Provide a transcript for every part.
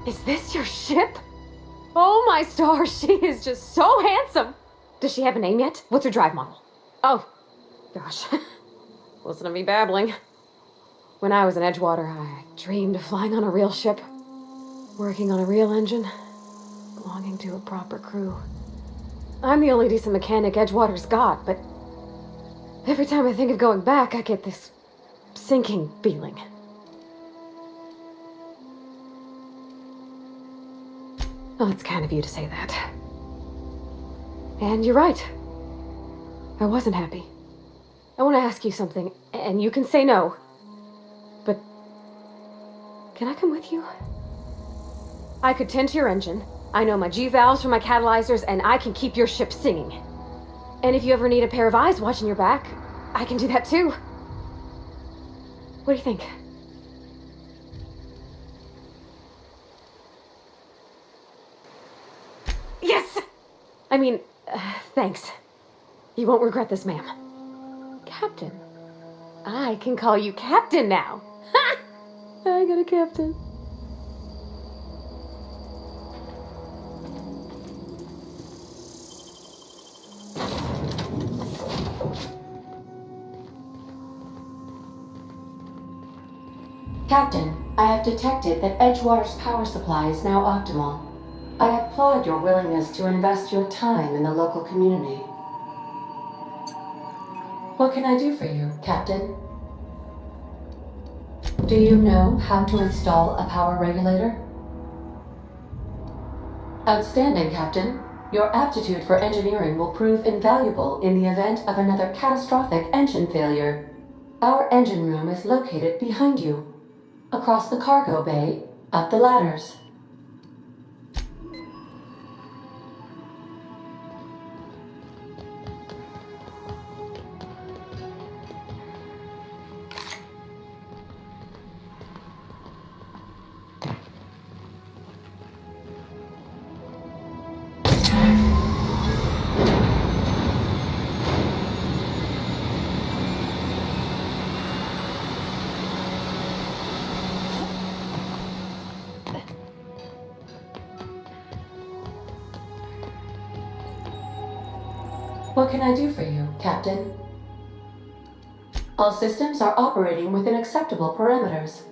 Is this your ship? Oh my stars, she is just so handsome! Does she have a name yet? What's her drive model? Oh, gosh. Listen to me babbling. When I was in Edgewater, I dreamed of flying on a real ship, working on a real engine, belonging to a proper crew. I'm the only decent mechanic Edgewater's got, but every time I think of going back, I get this sinking feeling. Well, it's kind of you to say that. And you're right. I wasn't happy. I want to ask you something, and you can say no. But can I come with you? I could tend to your engine. I know my G-valves from my catalyzers, and I can keep your ship singing. And if you ever need a pair of eyes watching your back, I can do that too. What do you think? Yes! I mean, thanks. You won't regret this, ma'am. Captain. I can call you Captain now. Ha! I got a captain. Captain, I have detected that Edgewater's power supply is now optimal. I applaud your willingness to invest your time in the local community. What can I do for you, Captain? Do you know how to install a power regulator? Outstanding, Captain. Your aptitude for engineering will prove invaluable in the event of another catastrophic engine failure. Our engine room is located behind you. Across the cargo bay, up the ladders. What can I do for you, Captain? All systems are operating within acceptable parameters.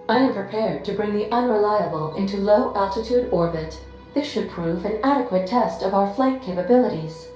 I am prepared to bring the unreliable into low-altitude orbit. This should prove an adequate test of our flight capabilities.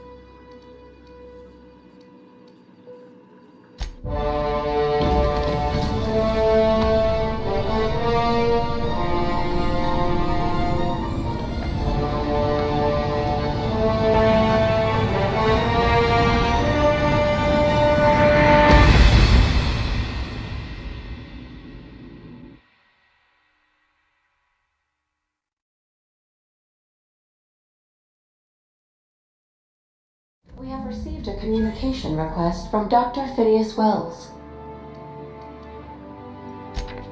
We have received a communication request from Dr. Phineas Wells.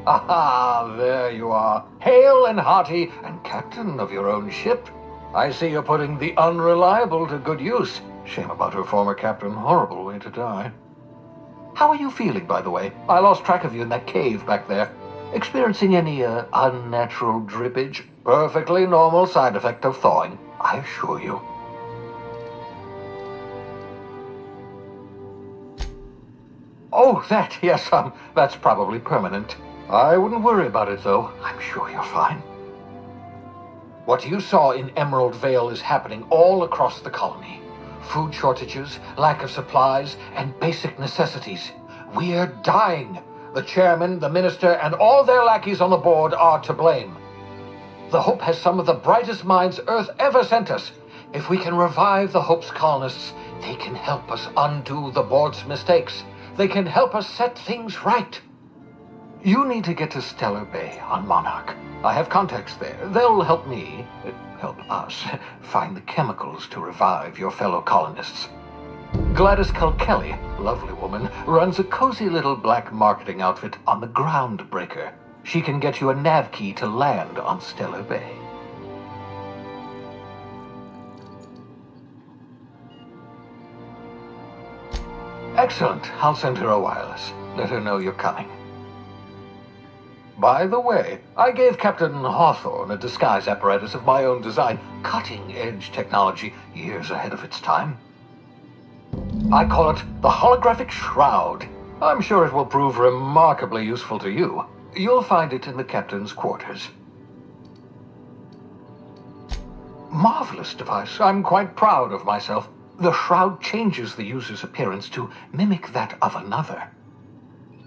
Ah, there you are, hale and hearty, and captain of your own ship. I see you're putting the unreliable to good use. Shame about her former captain, horrible way to die. How are you feeling, by the way? I lost track of you in that cave back there. Experiencing any, unnatural drippage? Perfectly normal side effect of thawing, I assure you. Oh, that, yes, that's probably permanent. I wouldn't worry about it, though. I'm sure you're fine. What you saw in Emerald Vale is happening all across the colony. Food shortages, lack of supplies, and basic necessities. We're dying. The chairman, the minister, and all their lackeys on the board are to blame. The Hope has some of the brightest minds Earth ever sent us. If we can revive the Hope's colonists, they can help us undo the board's mistakes. They can help us set things right. You need to get to Stellar Bay on Monarch. I have contacts there. They'll help me, help us, find the chemicals to revive your fellow colonists. Gladys Kilkelly, lovely woman, runs a cozy little black marketing outfit on the Groundbreaker. She can get you a nav key to land on Stellar Bay. Excellent. I'll send her a wireless. Let her know you're coming. By the way, I gave Captain Hawthorne a disguise apparatus of my own design, cutting-edge technology years ahead of its time. I call it the Holographic Shroud. I'm sure it will prove remarkably useful to you. You'll find it in the Captain's quarters. Marvelous device. I'm quite proud of myself. The shroud changes the user's appearance to mimic that of another.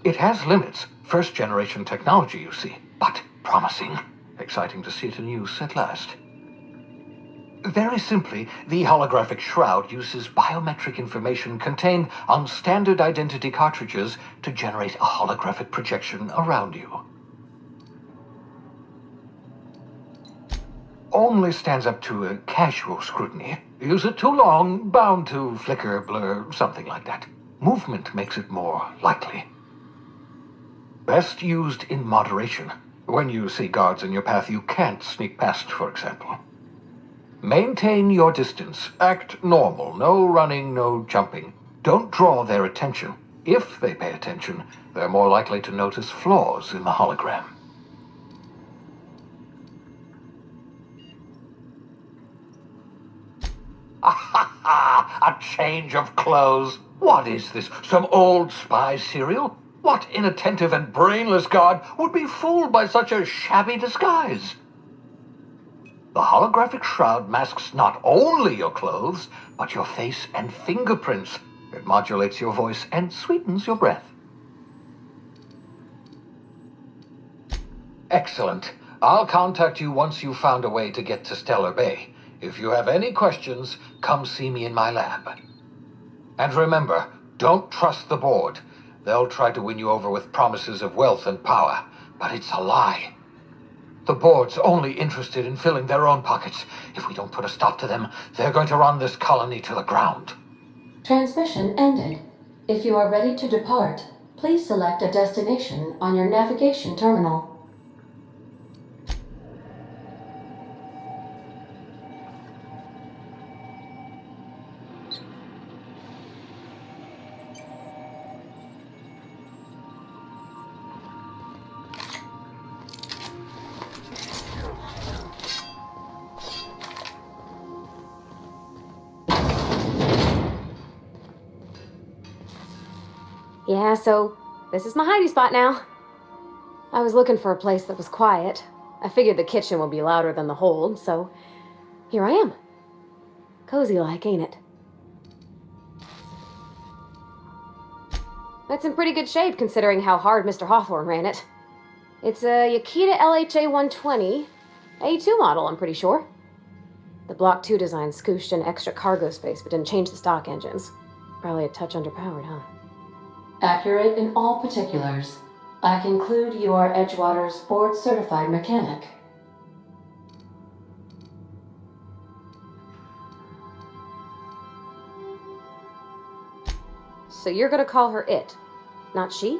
It has limits. First-generation technology, you see, but promising. Exciting to see it in use at last. Very simply, the holographic shroud uses biometric information contained on standard identity cartridges to generate a holographic projection around you. Only stands up to a casual scrutiny. Use it too long, bound to flicker, blur, something like that. Movement makes it more likely. Best used in moderation. When you see guards in your path you can't sneak past, for example. Maintain your distance. Act normal. No running, no jumping. Don't draw their attention. If they pay attention, they're more likely to notice flaws in the hologram. A change of clothes. What is this? Some old spy serial? What inattentive and brainless guard would be fooled by such a shabby disguise? The holographic shroud masks not only your clothes, but your face and fingerprints. It modulates your voice and sweetens your breath. Excellent. I'll contact you once you've found a way to get to Stellar Bay. If you have any questions, come see me in my lab. And remember, don't trust the board. They'll try to win you over with promises of wealth and power, but it's a lie. The board's only interested in filling their own pockets. If we don't put a stop to them, they're going to run this colony to the ground. Transmission ended. If you are ready to depart, please select a destination on your navigation terminal. Yeah, so this is my hidey spot now. I was looking for a place that was quiet. I figured the kitchen would be louder than the hold, so here I am. Cozy like, ain't it? That's in pretty good shape considering how hard Mr. Hawthorne ran it. It's a Yakita LHA 120, A2 model, I'm pretty sure. The Block 2 design scooshed in extra cargo space but didn't change the stock engines. Probably a touch underpowered, huh? Accurate in all particulars. I conclude you are Edgewater's board-certified mechanic. So you're gonna call her it, not she?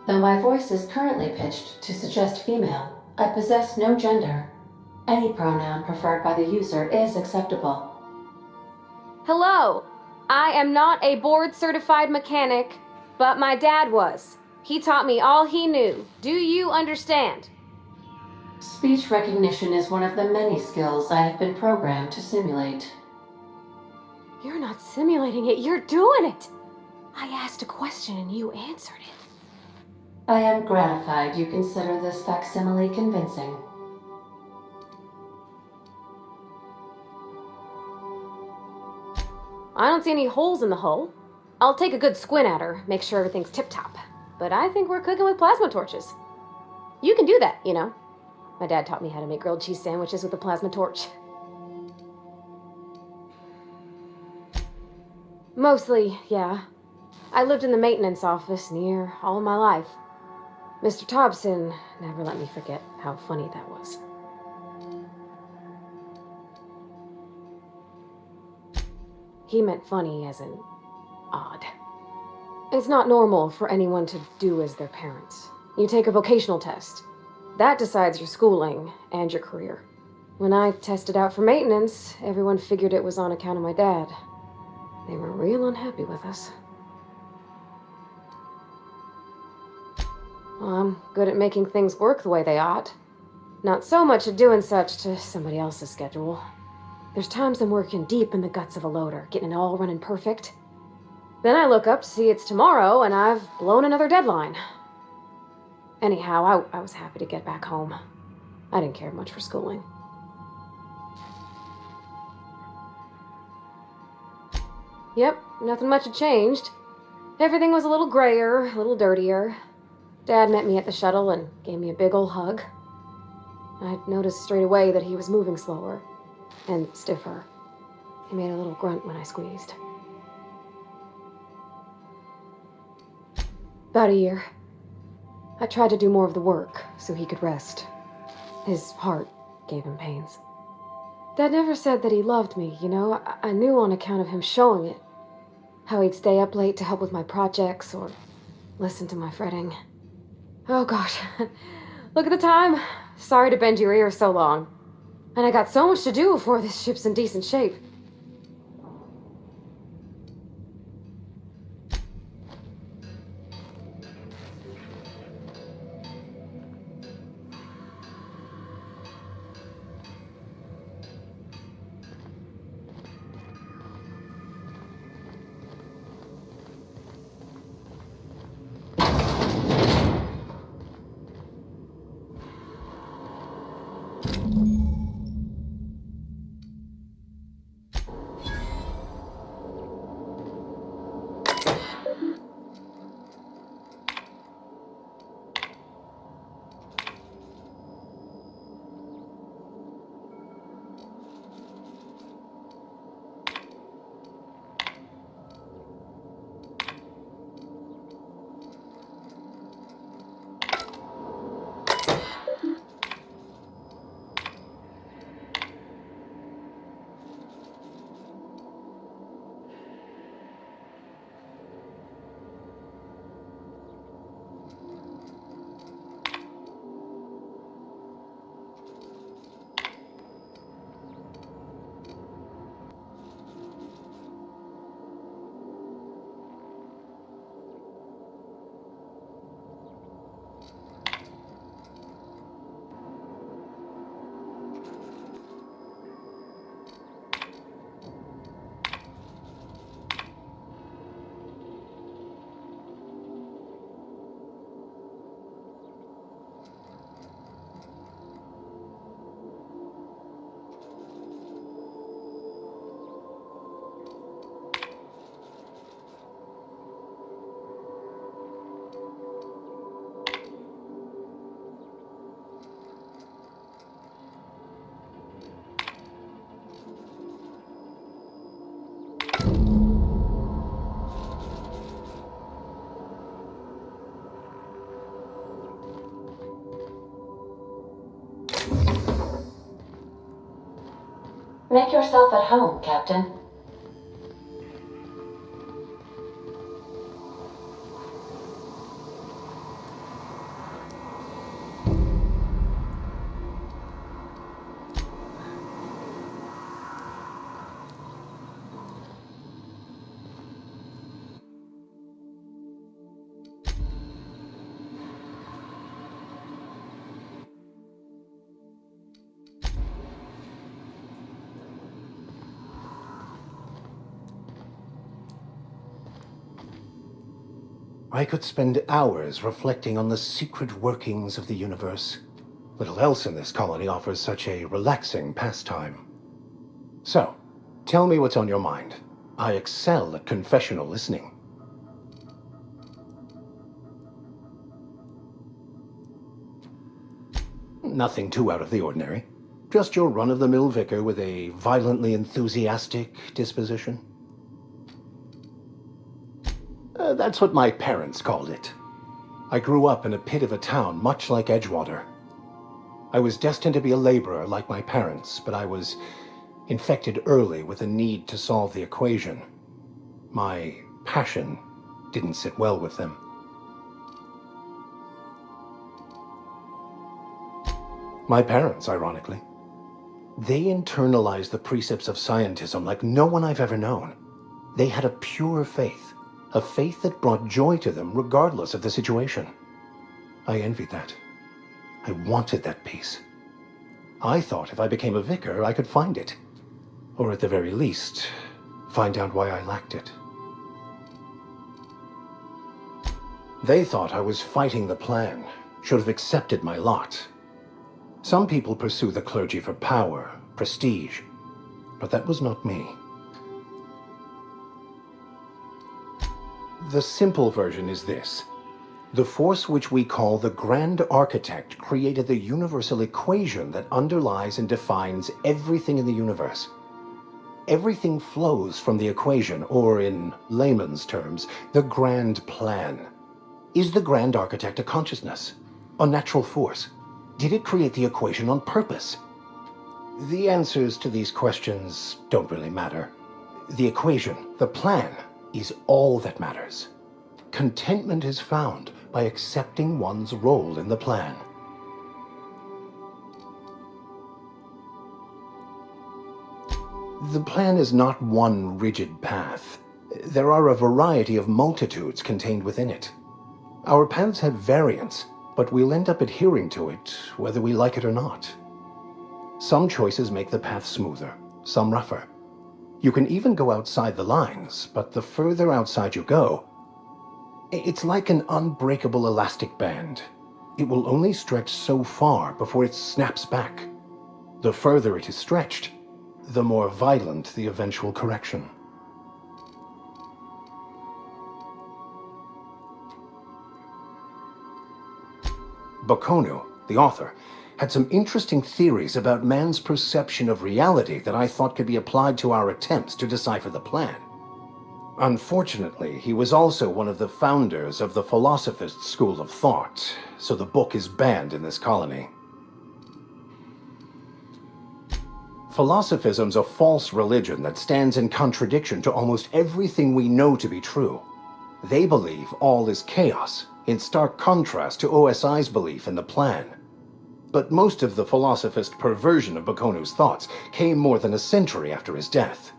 Though my voice is currently pitched to suggest female, I possess no gender. Any pronoun preferred by the user is acceptable. Hello! I am not a board-certified mechanic, but my dad was. He taught me all he knew. Do you understand? Speech recognition is one of the many skills I have been programmed to simulate. You're not simulating it, you're doing it! I asked a question and you answered it. I am gratified you consider this facsimile convincing. I don't see any holes in the hull. I'll take a good squint at her, make sure everything's tip-top. But I think we're cooking with plasma torches. You can do that, you know. My dad taught me how to make grilled cheese sandwiches with a plasma torch. Mostly, yeah. I lived in the maintenance office near all my life. Mr. Thompson never let me forget how funny that was. He meant funny as in odd. It's not normal for anyone to do as their parents. You take a vocational test. That decides your schooling and your career. When I tested out for maintenance, everyone figured it was on account of my dad. They were real unhappy with us. I'm good at making things work the way they ought. Not so much at doing such to somebody else's schedule. There's times I'm working deep in the guts of a loader, getting it all running perfect. Then I look up to see it's tomorrow, and I've blown another deadline. Anyhow, I was happy to get back home. I didn't care much for schooling. Yep, nothing much had changed. Everything was a little grayer, a little dirtier. Dad met me at the shuttle and gave me a big ol' hug. I noticed straight away that he was moving slower and stiffer. He made a little grunt when I squeezed. About a year. I tried to do more of the work so he could rest. His heart gave him pains. Dad never said that he loved me, you know? I knew on account of him showing it. How he'd stay up late to help with my projects or listen to my fretting. Oh gosh, look at the time. Sorry to bend your ear so long. And I got so much to do before this ship's in decent shape. Make yourself at home, Captain. I could spend hours reflecting on the secret workings of the universe. Little else in this colony offers such a relaxing pastime. So, tell me what's on your mind. I excel at confessional listening. Nothing too out of the ordinary. Just your run-of-the-mill vicar with a violently enthusiastic disposition. That's what my parents called it. I grew up in a pit of a town much like Edgewater. I was destined to be a laborer like my parents, but I was infected early with a need to solve the equation. My passion didn't sit well with them. My parents, ironically. They internalized the precepts of scientism like no one I've ever known. They had a pure faith, a faith that brought joy to them regardless of the situation. I envied that. I wanted that peace. I thought if I became a vicar, I could find it. Or at the very least, find out why I lacked it. They thought I was fighting the plan, should have accepted my lot. Some people pursue the clergy for power, prestige, but that was not me. The simple version is this. The force which we call the Grand Architect created the universal equation that underlies and defines everything in the universe. Everything flows from the equation, or in layman's terms, the grand plan. Is the Grand Architect a consciousness? A natural force? Did it create the equation on purpose? The answers to these questions don't really matter. The equation, the plan, is all that matters. Contentment is found by accepting one's role in the plan. The plan is not one rigid path. There are a variety of multitudes contained within it. Our paths have variance, but we'll end up adhering to it, whether we like it or not. Some choices make the path smoother, some rougher. You can even go outside the lines, but the further outside you go, it's like an unbreakable elastic band. It will only stretch so far before it snaps back. The further it is stretched, the more violent the eventual correction. Bakonu, the author, had some interesting theories about man's perception of reality that I thought could be applied to our attempts to decipher the plan. Unfortunately, he was also one of the founders of the Philosophist school of thought, so the book is banned in this colony. Philosophism's a false religion that stands in contradiction to almost everything we know to be true. They believe all is chaos, in stark contrast to OSI's belief in the plan. But most of the philosophist perversion of Bakonu's thoughts came more than a century after his death.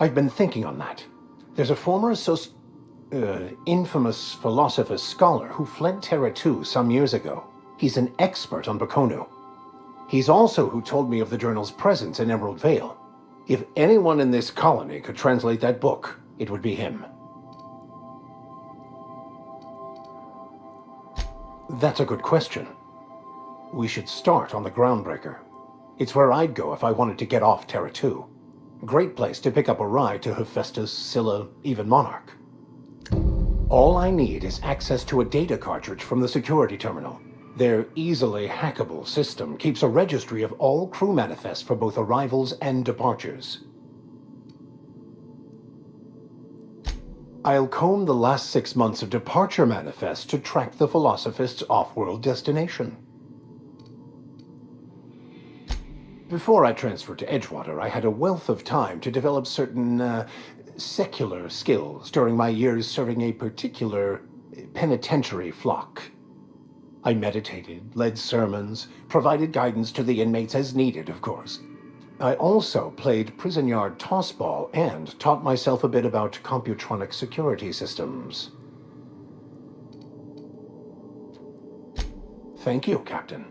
I've been thinking on that. There's a former infamous philosophist scholar who fled Terra 2 some years ago. He's an expert on Bakonu. He's also who told me of the journal's presence in Emerald Vale. If anyone in this colony could translate that book, it would be him. That's a good question. We should start on the Groundbreaker. It's where I'd go if I wanted to get off Terra 2. Great place to pick up a ride to Hephaestus, Scylla, even Monarch. All I need is access to a data cartridge from the security terminal. Their easily hackable system keeps a registry of all crew manifests for both arrivals and departures. I'll comb the last 6 months of departure manifests to track the Philosophist's off-world destination. Before I transferred to Edgewater, I had a wealth of time to develop certain, secular skills during my years serving a particular penitentiary flock. I meditated, led sermons, provided guidance to the inmates as needed, of course. I also played prison yard tossball and taught myself a bit about computronic security systems. Thank you, Captain.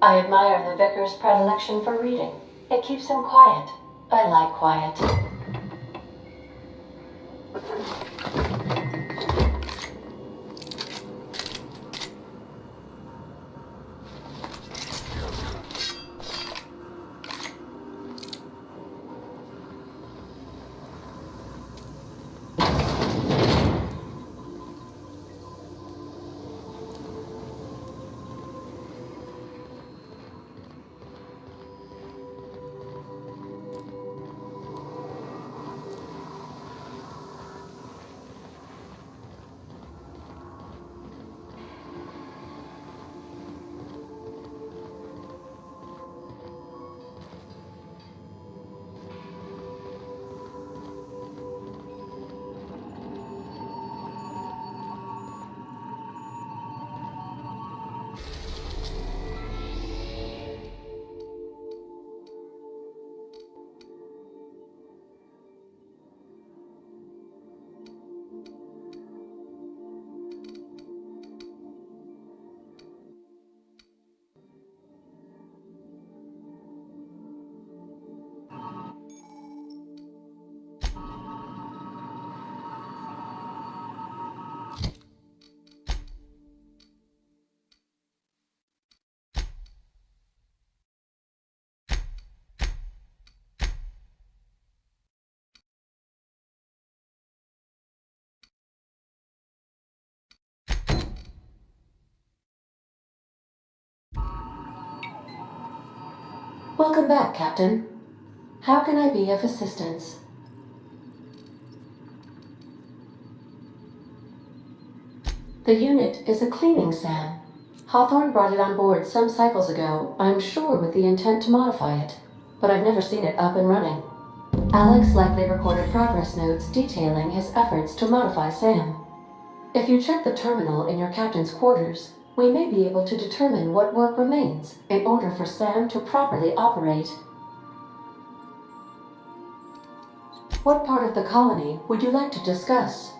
I admire the vicar's predilection for reading. It keeps him quiet. I like quiet. Welcome back, Captain. How can I be of assistance? The unit is a cleaning SAM. Hawthorne brought it on board some cycles ago, I'm sure with the intent to modify it, but I've never seen it up and running. Alex likely recorded progress notes detailing his efforts to modify SAM. If you check the terminal in your captain's quarters, we may be able to determine what work remains in order for SAM to properly operate. What part of the colony would you like to discuss?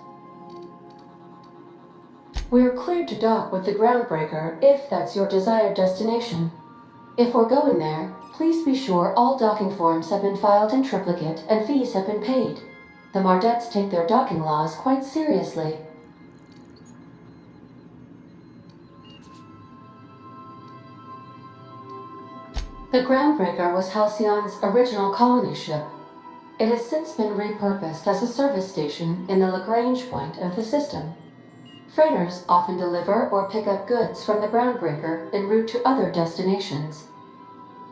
We're cleared to dock with the Groundbreaker if that's your desired destination. If we're going there, please be sure all docking forms have been filed in triplicate and fees have been paid. The Mardettes take their docking laws quite seriously. The Groundbreaker was Halcyon's original colony ship. It has since been repurposed as a service station in the Lagrange point of the system. Freighters often deliver or pick up goods from the Groundbreaker en route to other destinations.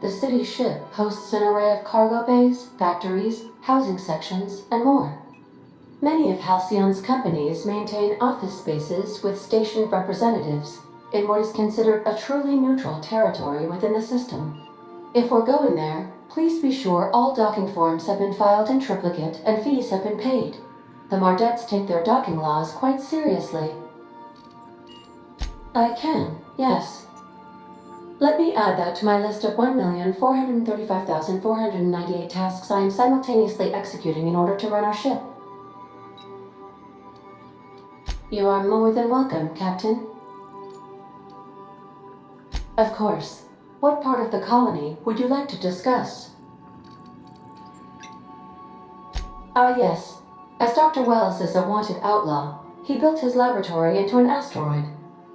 The city ship hosts an array of cargo bays, factories, housing sections, and more. Many of Halcyon's companies maintain office spaces with station representatives in what is considered a truly neutral territory within the system. If we're going there, please be sure all docking forms have been filed in triplicate and fees have been paid. The Mardettes take their docking laws quite seriously. I can, yes. Let me add that to my list of 1,435,498 tasks I am simultaneously executing in order to run our ship. You are more than welcome, Captain. Of course. What part of the colony would you like to discuss? Ah, yes. As Dr. Wells is a wanted outlaw, he built his laboratory into an asteroid.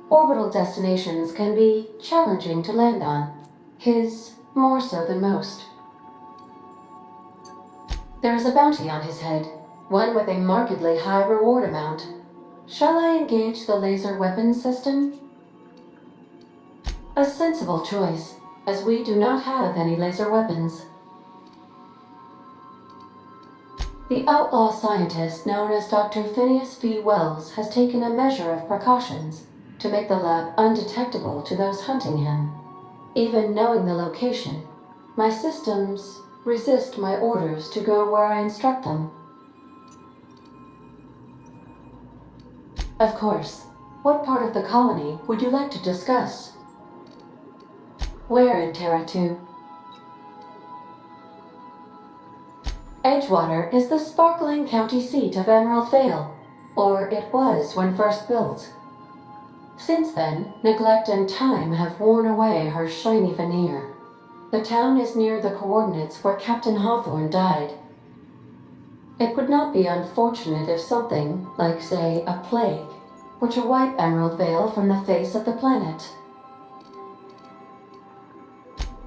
Orbital destinations can be challenging to land on. His more so than most. There is a bounty on his head, one with a markedly high reward amount. Shall I engage the laser weapons system? A sensible choice, as we do not have any laser weapons. The outlaw scientist known as Dr. Phineas V. Wells has taken a measure of precautions to make the lab undetectable to those hunting him. Even knowing the location, my systems resist my orders to go where I instruct them. Of course. What part of the colony would you like to discuss? Where in Terra 2? Edgewater is the sparkling county seat of Emerald Vale, or it was when first built. Since then, neglect and time have worn away her shiny veneer. The town is near the coordinates where Captain Hawthorne died. It would not be unfortunate if something, like say, a plague, were to wipe Emerald Vale from the face of the planet.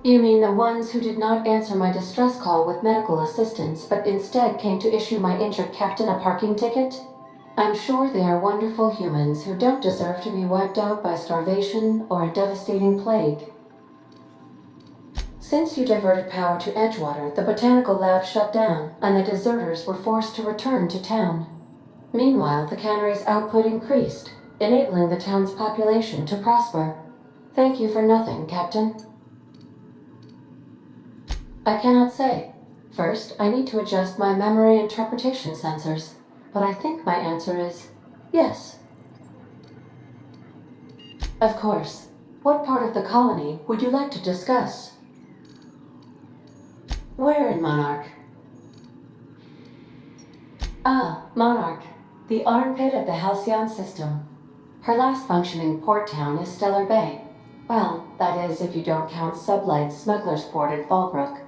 You mean the ones who did not answer my distress call with medical assistance, but instead came to issue my injured captain a parking ticket? I'm sure they are wonderful humans who don't deserve to be wiped out by starvation or a devastating plague. Since you diverted power to Edgewater, the botanical lab shut down, and the deserters were forced to return to town. Meanwhile, the cannery's output increased, enabling the town's population to prosper. Thank you for nothing, Captain. I cannot say. First, I need to adjust my memory interpretation sensors, but I think my answer is yes. Of course. What part of the colony would you like to discuss? Where in Monarch? Ah, Monarch, the armpit of the Halcyon system. Her last functioning port town is Stellar Bay. Well, that is if you don't count Sublight's Smuggler's Port at Fallbrook.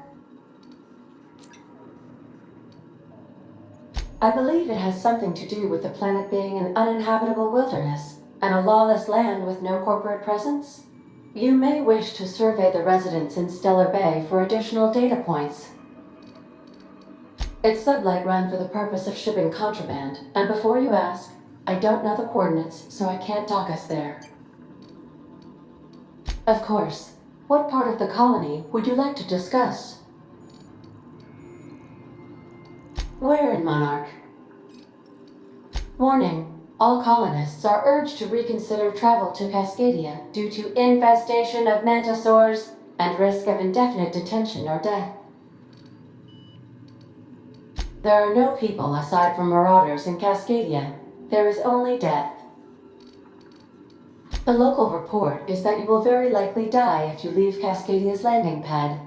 I believe it has something to do with the planet being an uninhabitable wilderness and a lawless land with no corporate presence. You may wish to survey the residents in Stellar Bay for additional data points. It's Sublight run for the purpose of shipping contraband, and before you ask, I don't know the coordinates, so I can't dock us there. Of course. What part of the colony would you like to discuss? Where in Monarch? Warning. All colonists are urged to reconsider travel to Cascadia due to infestation of mantisaurs and risk of indefinite detention or death. There are no people aside from marauders in Cascadia. There is only death. The local report is that you will very likely die if you leave Cascadia's landing pad.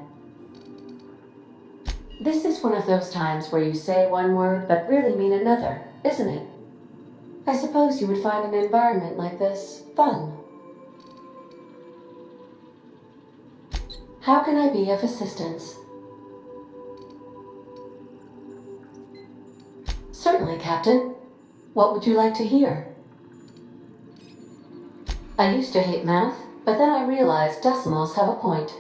This is one of those times where you say one word but really mean another, isn't it? I suppose you would find an environment like this fun. How can I be of assistance? Certainly, Captain. What would you like to hear? I used to hate math, but then I realized decimals have a point.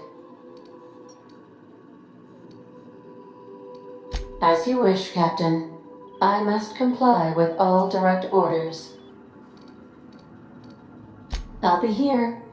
As you wish, Captain. I must comply with all direct orders. I'll be here.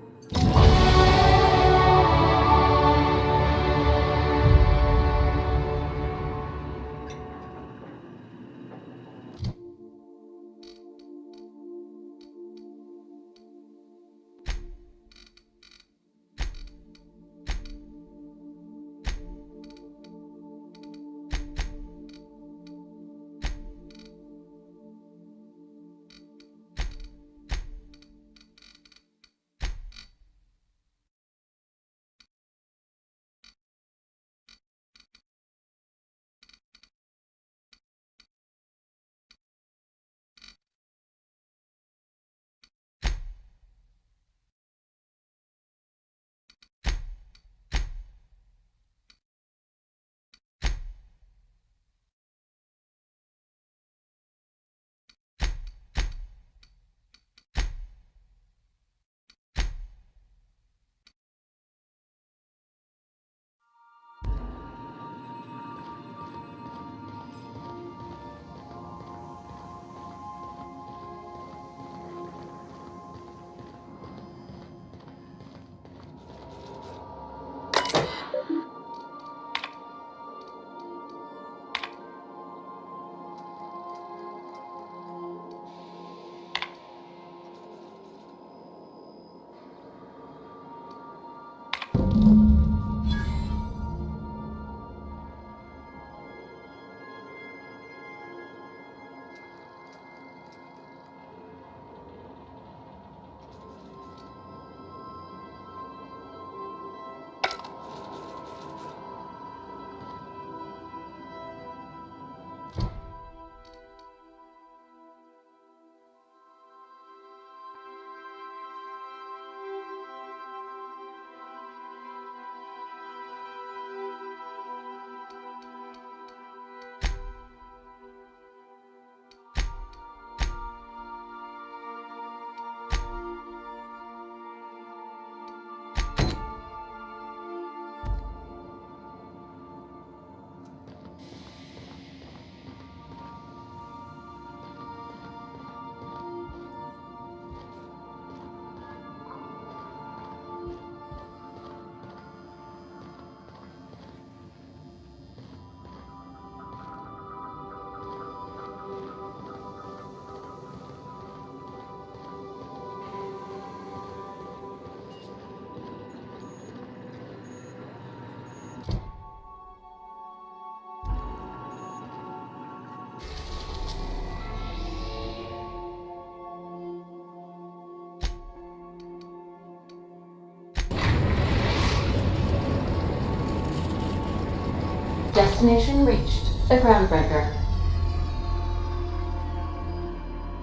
Destination reached. The Groundbreaker.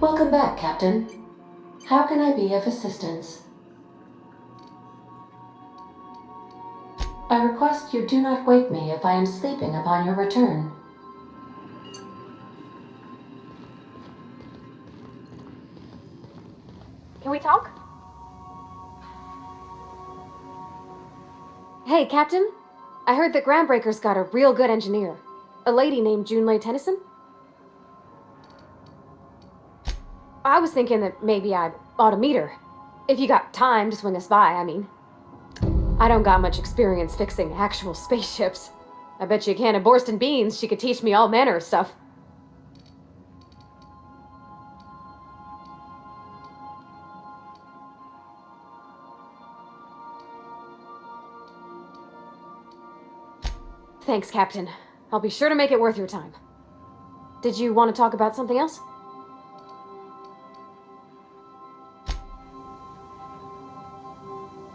Welcome back, Captain. How can I be of assistance? I request you do not wake me if I am sleeping upon your return. Can we talk? Hey, Captain. I heard that Groundbreaker's got a real good engineer. A lady named Junlei Tennyson. I was thinking that maybe I ought to meet her. If you got time to swing us by, I mean. I don't got much experience fixing actual spaceships. I bet you a can of Borston beans she could teach me all manner of stuff. Thanks, Captain. I'll be sure to make it worth your time. Did you want to talk about something else?